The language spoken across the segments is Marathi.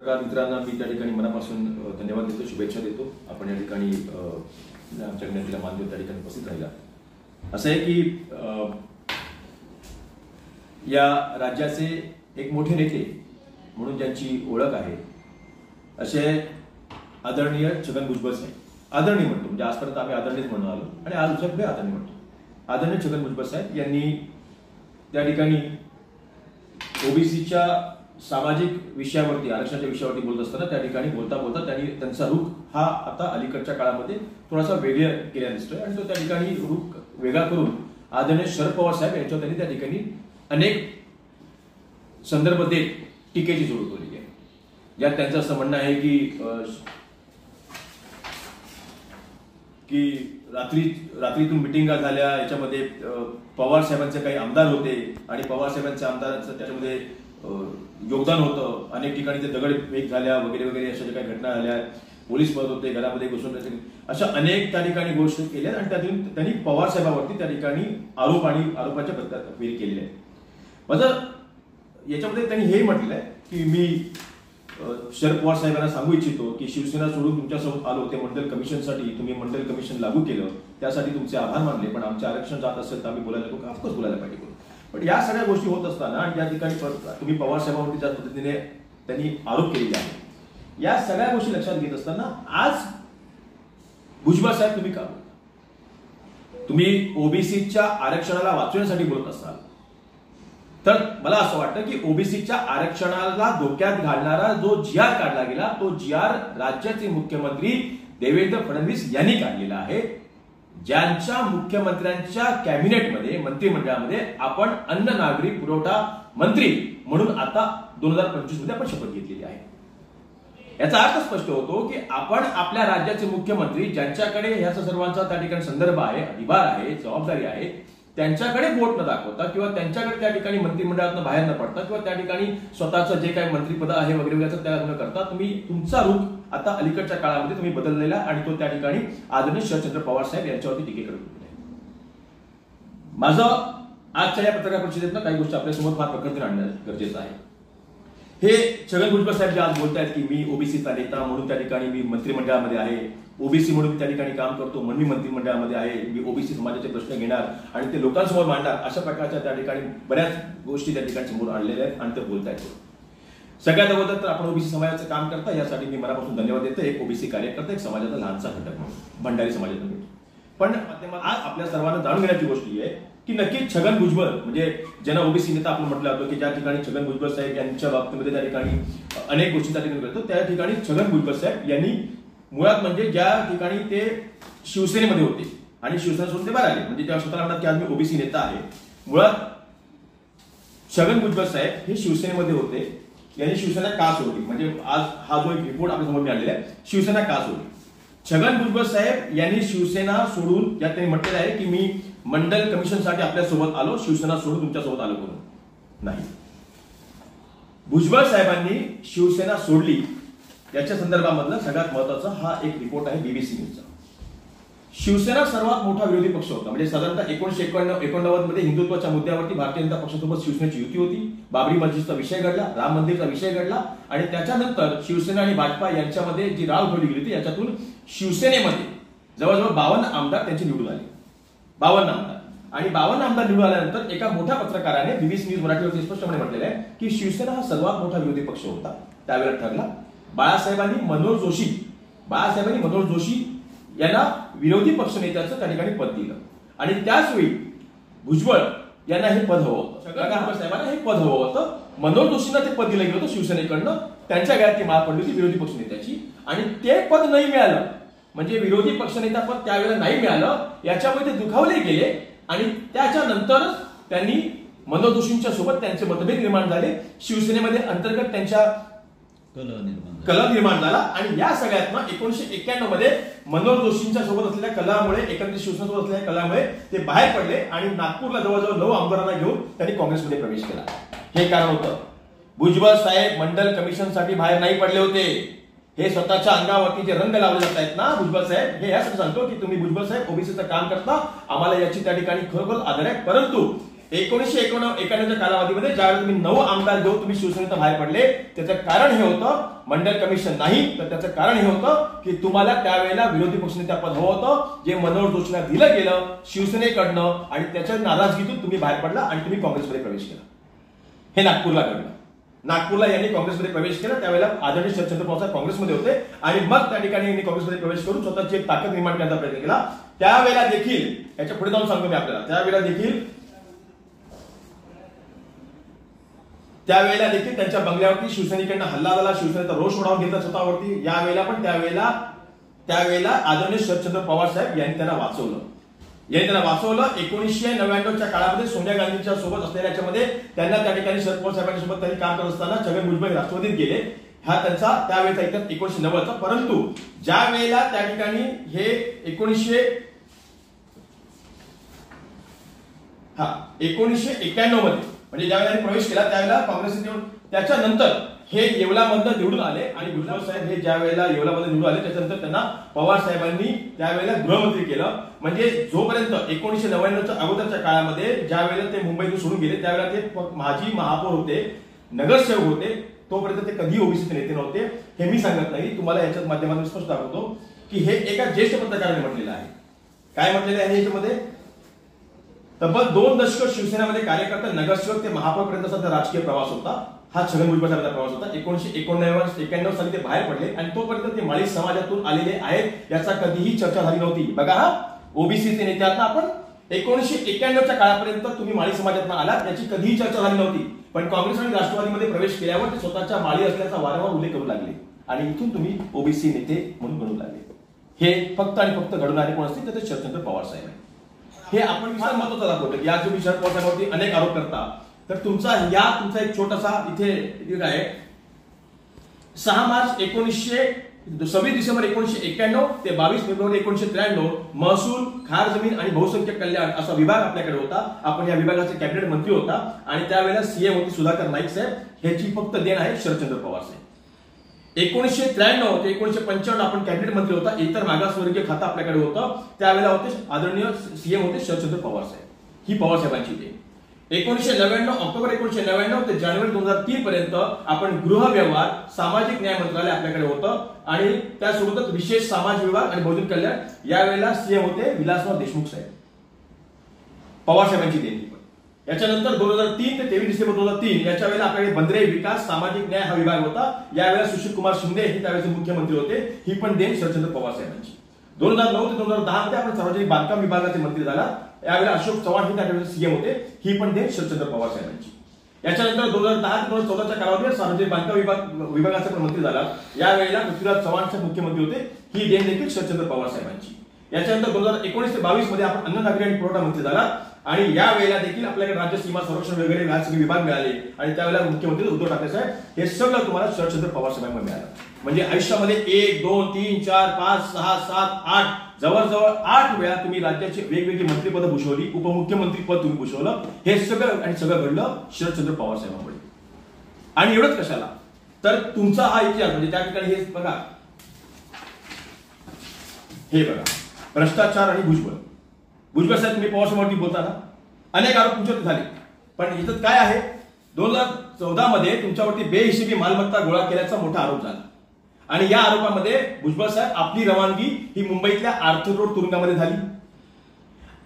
पत्रकार मित्रांना मी त्या ठिकाणी मनापासून धन्यवाद देतो, शुभेच्छा देतो. आपण या ठिकाणी आमच्या विनंतीला मान देऊन त्या ठिकाणी उपस्थित राहिला. असं आहे की या राज्याचे एक मोठे नेते म्हणून ज्यांची ओळख आहे असे आदरणीय छगन भुजबळ साहेब, आदरणीय म्हणतो म्हणजे आजपर्यंत आम्ही आदरणीयच म्हणून आलो आणि आज दुसऱ्या पुढे आदरणीय म्हणतो. आदरणीय छगन भुजबळ साहेब यांनी त्या ठिकाणी ओबीसीच्या सामाजिक विषयावरती, आरक्षणाच्या विषयावरती बोलत असताना त्या ठिकाणी बोलता बोलता त्यांचा रुख हा आता अलीकडच्या काळामध्ये थोडासा वेगळा केला दिसतोय आणि तो त्या ठिकाणी रुख वेगळा करून आदरणीय शरद पवार साहेब यांच्यावर त्यांनी त्या ठिकाणी अनेक संदर्भ देत टीकेची जोड केलेली आहे. यात त्यांचं असं म्हणणं आहे की रात्रीतून मिटिंगा झाल्या, याच्यामध्ये पवार साहेबांचे काही आमदार होते आणि पवार साहेबांच्या आमदारांचं त्याच्यामध्ये योगदान होतं. अनेक ठिकाणी ते दगडफेक झाल्या वगैरे वगैरे अशा ज्या काही घटना झाल्या, पोलीस पळत होते, घरामध्ये घुसून, अशा अनेक त्या ठिकाणी गोष्टी केल्या आणि त्यातून त्यांनी पवार साहेबांवरती त्या ठिकाणी आरोप आणि आरोपाच्या फेरी केलेल्या आहे. माझं याच्यामध्ये त्यांनी हे म्हटलंय की मी शरद पवार साहेबांना सांगू इच्छितो की शिवसेना सोडून तुमच्यासोबत आलो ते मंडल कमिशनसाठी, तुम्ही मंडल कमिशन लागू केलं त्यासाठी तुमचे आभार मानले, पण आमचे आरक्षण जात असेल तर आम्ही बोलायला नको, ऑफकोर्स बोलायला पाहिजे. पण या सगळ्या गोष्टी होत असताना आणि त्या ठिकाणी तुम्ही पवार साहेबांवरती ज्या पद्धतीने त्यांनी आरोप केलेले आहे, या सगळ्या गोष्टी लक्षात घेत असताना आज भुजबळ साहेब तुम्ही का, तुम्ही ओबीसीच्या आरक्षणाला वाचवण्यासाठी बोलत असाल तर मला असं वाटतं की ओबीसीच्या आरक्षणाला धोक्यात घालणारा जो GR काढला गेला तो GR राज्याचे मुख्यमंत्री देवेंद्र फडणवीस यांनी काढलेला आहे, ज्यांच्या मुख्यमंत्र्यांच्या कॅबिनेटमध्ये, मंत्रिमंडळामध्ये आपण अन्न नागरी पुरवठा मंत्री म्हणून आता 2025 मध्ये आपण शपथ घेतलेली आहे. याचा अर्थ स्पष्ट होतो की आपण आपल्या राज्याचे मुख्यमंत्री ज्यांच्याकडे ह्या सर्वांचा त्या ठिकाणी संदर्भ आहे, अधिभार आहे, जबाबदारी आहे, त्यांच्याकडे बोट न दाखवता किंवा त्यांच्याकडे त्या ठिकाणी मंत्रिमंडळातून बाहेर न पडता किंवा त्या ठिकाणी स्वतःचं जे काही मंत्रिपद आहे वगैरे वगैरे तयार न करता तुम्ही तुमचा रुख आता अलीकडच्या काळामध्ये तुम्ही बदललेला आणि तो त्या ठिकाणी आदरणीय शरदचंद्र पवार साहेब यांच्यावरती टीकेकडे आहे. माझं आजच्या या पत्रकार परिषदेतनं काही गोष्टी आपल्यासमोर फार प्रकटीने आणणं गरजेचं आहे. हे छगन भुजबळ साहेब जे आज बोलतायत की मी ओबीसीचा नेता म्हणून त्या ठिकाणी मी मंत्रिमंडळामध्ये आहे, ओबीसी म्हणून त्या ठिकाणी काम करतो म्हणून मी मंत्रिमंडळामध्ये आहे, मी ओबीसी समाजाचे प्रश्न घेणार आणि ते लोकांसमोर मांडणार, अशा प्रकारच्या त्या ठिकाणी बऱ्याच गोष्टी त्या ठिकाणी समोर आणलेल्या आहेत आणि ते बोलतायत. सगळ्यात अगोदर तर आपण ओबीसी समाजाचं काम करता यासाठी मी मनापासून धन्यवाद देतो. एक ओबीसी कार्यकर्ता, एक समाजाचा लहानसा घटक म्हणून भंडारी समाजातून. पण आज आपल्या सर्वांना जाणून घेण्याची गोष्ट ही आहे की नक्की छगन भुजबळ म्हणजे ज्यांना ओबीसी नेता आपण म्हटलं होतं की ज्या ठिकाणी छगन भुजबळ साहेब यांच्या बाबतीमध्ये त्या ठिकाणी अनेक गोष्टी त्या ठिकाणी करतो, त्या ठिकाणी छगन भुजबळ साहेब यांनी मुळात म्हणजे ज्या ठिकाणी ते शिवसेनेमध्ये होते आणि शिवसेना सोडून ते बाहेर आले, म्हणजे त्या स्वतःला म्हणतात की आज मी ओबीसी नेता आहे. मुळात छगन भुजबळ साहेब हे शिवसेनेमध्ये होते, यांनी शिवसेना का सोडली, म्हणजे आज हा जो एक रिपोर्ट आपल्या समोर मिळालेला आहे, शिवसेना का सोडली. छगन भुजबळ साहेब यांनी शिवसेना सोडून यात त्यांनी म्हटलेलं आहे की मी मंडल कमिशनसाठी आपल्यासोबत आलो, शिवसेना सोडून तुमच्यासोबत आलो करून नाही. भुजबळ साहेबांनी शिवसेना सोडली याच्या संदर्भामधला सगळ्यात महत्वाचा हा एक रिपोर्ट आहे बीबीसी न्यूजचा. शिवसेना सर्वात मोठा विरोधी पक्ष होता, म्हणजे साधारणतः 1989 मध्ये हिंदुत्वाच्या मुद्द्यावरती भारतीय जनता पक्षासोबत शिवसेनेची युती होती. बाबरी मस्जिदचा विषय घडला, राम मंदिरचा विषय घडला आणि त्याच्यानंतर शिवसेना आणि भाजपा यांच्यामध्ये जी राव ठेवली गेली होती याच्यातून शिवसेनेमध्ये जवळजवळ 52 आमदार त्यांचे निवडून आले. 52 आमदार आणि 52 आमदार निवडून आल्यानंतर एका मोठ्या पत्रकाराने बीबीसी न्यूज मराठीवरती स्पष्टपणे म्हटलेलं आहे की शिवसेना हा सर्वात मोठा विरोधी पक्ष होता. त्यावेळेला ठरला बाळासाहेबांनी मनोज जोशी यांना विरोधी पक्षनेत्याचं त्या ठिकाणी पद दिलं आणि त्याच वेळी भुजबळ यांना हे पद हवं होतं, भुजबळ साहेबांना हे पद हवं होतं. मनोज जोशींना ते पद दिलं गेलं होतं शिवसेनेकडनं, त्यांच्या गळ्यात ती माळ पडली होती विरोधी पक्षनेत्याची आणि ते पद नाही मिळालं, म्हणजे विरोधी पक्षनेता पद त्यावेळेला नाही मिळालं, याच्यामुळे ते दुखावले गेले आणि त्याच्यानंतरच त्यांनी मनोज जोशींच्या सोबत त्यांचे मतभेद निर्माण झाले, शिवसेनेमध्ये अंतर्गत त्यांच्या कलह निर्माण झाला आणि या सगळ्यातनं 1991 मध्ये मनोज जोशींच्या सोबत असलेल्या कलहामुळे, एकत्रित शिवसेनेसोबत असलेल्या कलहामुळे ते बाहेर पडले आणि नागपूरला जवळजवळ 9 आमदारांना घेऊन त्यांनी काँग्रेसमध्ये प्रवेश केला. हे कारण होतं. भुजबळ साहेब मंडल कमिशनसाठी बाहेर नाही पडले होते. हे स्वतःच्या अंगावरती जे रंग लावले जात आहेत ना भुजबळ साहेब, हे यासाठी सांगतो की तुम्ही भुजबळ साहेब ओबीसीचं काम करता, आम्हाला याची त्या ठिकाणी खरोखर आदर आहे, परंतु 1991च्या कालावधीमध्ये ज्यावेळेला तुम्ही 9 आमदार घेऊन तुम्ही शिवसेनेत बाहेर पडले, त्याचं कारण हे होतं मंडल कमिशन नाही, तर त्याचं कारण हे होतं की तुम्हाला त्यावेळेला विरोधी पक्षनेता पद हवं होतं, जे मनोहर जोशीला दिलं गेलं शिवसेनेकडनं, आणि त्याच्या नाराजगीतून तुम्ही बाहेर पडला आणि तुम्ही काँग्रेसमध्ये प्रवेश केला. हे नागपूरला घडलं. नागपूरला यांनी काँग्रेसमध्ये प्रवेश केला, त्यावेळेला आदरणीय शरदचंद्र पवार साहेब काँग्रेसमध्ये होते, आणि मग त्या ठिकाणी यांनी काँग्रेसमध्ये प्रवेश करून स्वतःची एक ताकद निर्माण करण्याचा प्रयत्न केला. त्यावेळेला देखील, याच्या पुढे जाऊन सांगतो मी आपल्याला, त्यावेळेला देखील त्यांच्या बंगल्यावरती शिवसैनिकांना हल्ला झाला, शिवसेनेचा रोष ओढावून घेतला स्वतःवरती. त्यावेळेला आदरणीय शरदचंद्र पवार साहेब यांनी त्यांना वाचवलं. 1999च्या काळामध्ये सोनिया गांधींच्या सोबत असलेल्या याच्यामध्ये त्यांना त्या ठिकाणी शरद पवार साहेबांच्या सोबत त्यांनी काम करत असताना छगन भुजबळ राष्ट्रवादीत गेले. हा त्यांचा त्यावेळेचा इतिहास 1990चा. परंतु ज्या वेळेला त्या ठिकाणी हे 1991 मध्ये म्हणजे ज्यावेळेला प्रवेश केला त्यावेळेला काँग्रेसने, त्याच्यानंतर हे येवलामधनं निवडून आले, आणि भुजबळ साहेब हे ज्या वेळेला येवलामध्ये निवडून आले त्याच्यानंतर त्यांना पवार साहेबांनी त्यावेळेला गृहमंत्री केलं. म्हणजे जोपर्यंत 1999च्या अगोदरच्या काळामध्ये ज्या वेळेला ते मुंबईतून सोडून गेले त्यावेळेला ते माजी महापौर होते, नगरसेवक होते, तोपर्यंत ते कधी ओबीसीचे नेते नव्हते. हे मी सांगत नाही, तुम्हाला याच्यात माध्यमातून स्पष्ट दाखवतो की हे एका ज्येष्ठ पत्रकाराने म्हटलेलं आहे. काय म्हटलेलं आहे याच्यामध्ये? तब्बल 2 दशक शिवसेनेमध्ये कार्यकर्ता नगरसेवक ते महापौरपर्यंतचा राजकीय प्रवास होता. हा छगन भुजबळ साहेबांचा प्रवास होता. 1991 साली ते बाहेर पडले, आणि तोपर्यंत ते माळी समाजातून आलेले आहेत याचा कधीही चर्चा झाली नव्हती. बघा, हा ओबीसीचे नेते आता आपण 1991च्या काळापर्यंत तुम्ही माळी समाजातून आलात याची कधीही चर्चा झाली नव्हती. पण काँग्रेस आणि राष्ट्रवादीमध्ये प्रवेश केल्यावर ते स्वतःच्या माळी असल्याचा वारंवार उल्लेख करू लागले, आणि इथून तुम्ही ओबीसी नेते म्हणून बनू लागले. हे फक्त आणि फक्त घडून आले कोण असतील तर ते शरदचंद्र पवार साहेब आहे. हे आपण फार महत्वाचं दाखवतो की आज तुम्ही शरद पवार साहेबांवरती अनेक आरोप करता, तर तुमचा एक छोटासा इथे आहे 6 मार्च 26 डिसेंबर 1991 ते 22 फेब्रुवारी 1993 महसूल, खार जमीन आणि बहुसंख्यक कल्याण असा विभाग आपल्याकडे होता. आपण या विभागाचे कॅबिनेट मंत्री होता, आणि त्यावेळेला सीएम होते सुधाकर नाईक साहेब. ह्याची फक्त देण आहे शरदचंद्र पवार साहेब. 1993 ते 1995 आपण कॅबिनेट मंत्री होता, इतर मागासवर्गीय खातं आपल्याकडे होतं, त्यावेळेला होते आदरणीय सीएम होते शरदचंद्र पवार साहेब. ही पवार साहेबांची देण. 1999 ऑक्टोबर 1999 ते जानेवारी 2003 पर्यंत आपण गृह व्यवहार, सामाजिक न्याय मंत्रालय आपल्याकडे होतं, आणि त्यासोबतच विशेष समाज विभाग आणि बहुजन कल्याण यावेळेला सीएम होते विलासराव देशमुख साहेब. पवार साहेबांची देणगी. याच्यानंतर 2003 ते 23 डिसेंबर 2003 याच्या वेळेला आपल्याकडे बंदरे विकास, सामाजिक न्याय हा विभाग होता. यावेळेला सुशील कुमार शिंदे हे त्यावेळेचे मुख्यमंत्री होते. ही पण देण शरदचंद्र पवार साहेबांची. 2009 ते 2010 मध्ये आपण सार्वजनिक बांधकाम विभागाचे मंत्री झाला, यावेळेला अशोक चव्हाण हे त्यावेळेचे सीएम होते. ही पण देण शरदचंद्र पवार साहेबांची. याच्यानंतर 2010 ते 2014च्या कालावधीत सार्वजनिक बांधकाम विभागाचे पण मंत्री झाला, यावेळेला पृथ्वीराज चव्हाण मुख्यमंत्री होते. ही देण देखील शरदचंद्र पवार साहेबांची. याच्यानंतर 2019 ते 22 मध्ये आपण अन्न, नागरी आणि पुरवठा मंत्री झाला, आणि या वेळेला देखील आपल्याकडे राज्य सीमा संरक्षण वगैरे सगळे विभाग मिळाले, आणि त्यावेळेला मुख्यमंत्री उद्धव ठाकरे साहेब. हे सगळं तुम्हाला शरदचंद्र पवार साहेबांना मिळालं. म्हणजे आयुष्यामध्ये 1, 2, 3, 4, 5, 6, 7, 8 जवळजवळ 8 वेळा तुम्ही राज्याची वेगवेगळी मंत्रिपद भूषवली, उपमुख्यमंत्री पद तुम्ही भूषवलं. हे सगळं आणि सगळं घडलं शरदचंद्र पवार साहेबांमुळे. आणि एवढंच कशाला, तर तुमचा हा इतिहास म्हणजे त्या ठिकाणी हे बघा, भ्रष्टाचार आणि भुजबळ साहेब तुम्ही पवार साहेबांवरती बोलताना अनेक आरोप तुमच्यावरती झाले, पण इथं काय आहे, 2014 मध्ये तुमच्यावरती बेहिशेबी मालमत्ता गोळा केल्याचा मोठा आरोप झाला, आणि या आरोपामध्ये भुजबळ साहेब आपली रवानगी ही मुंबईतल्या आर्थर रोड तुरुंगामध्ये झाली.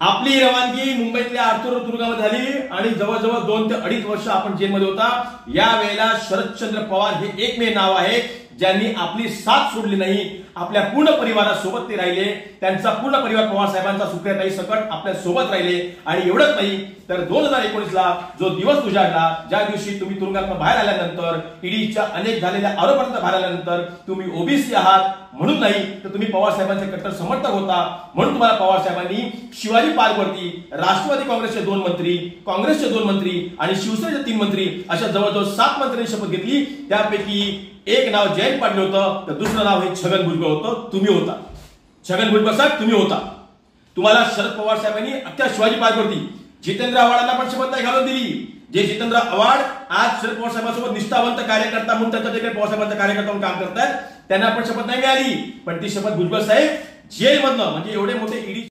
आपली रवानगी मुंबईतल्या आर्थर रोड तुरुंगामध्ये झाली, आणि जवळजवळ 2 ते 2.5 वर्ष आपण जेलमध्ये होता. यावेळेला शरदचंद्र पवार हे एकमेव नाव आहे ज्यांनी आपली साथ सोडली नाही. आपल्या पूर्ण परिवारासोबत ते राहिले. त्यांचा पूर्ण परिवार पवार साहेबांचा सुप्रियाताई सकट आपल्या सोबत राहिले. आणि एवढंच नाही तर 2019ला जो दिवस उजाडला, ज्या दिवशी तुम्ही तुरुंगातून बाहेर आल्यानंतर, ईडीच्या अनेक झालेल्या आरोपांना बाहेर आल्यानंतर, तुम्ही ओबीसी आहात म्हणून नाही तर तुम्ही पवार साहेबांचे कट्टर समर्थक होता, म्हणून तुम्हाला पवार साहेबांनी शिवाजी पार्कवरती राष्ट्रवादी काँग्रेसचे 2 मंत्री, काँग्रेसचे 2 मंत्री आणि शिवसेनेचे 3 मंत्री अशा जवळजवळ 7 मंत्र्यांनी शपथ घेतली. त्यापैकी एक नाव जयंत पाटील होतं, तर दुसरं नाव हे छगन भुजबळ होतं. तुम्ही होता छगन भुजबळ साहेब, तुम्ही होता. तुम्हाला शरद पवार साहेबांनी अख्ख्या शिवाजी पार्कवरती जितेंद्र आव्हाडांना पण शपथ नाही घालून दिली. जे जितेंद्र आव्हाड आज शरद पवार साहेबांसोबत निष्ठावंत कार्यकर्ता म्हणून त्यांच्या देखील पवार साहेबांचा कार्यकर्ता म्हणून काम करतात, त्यांना पण शपथ नाही मिळाली. पण ती शपथ भुजबळ साहेब जेलमधनं, म्हणजे एवढे मोठे ईडी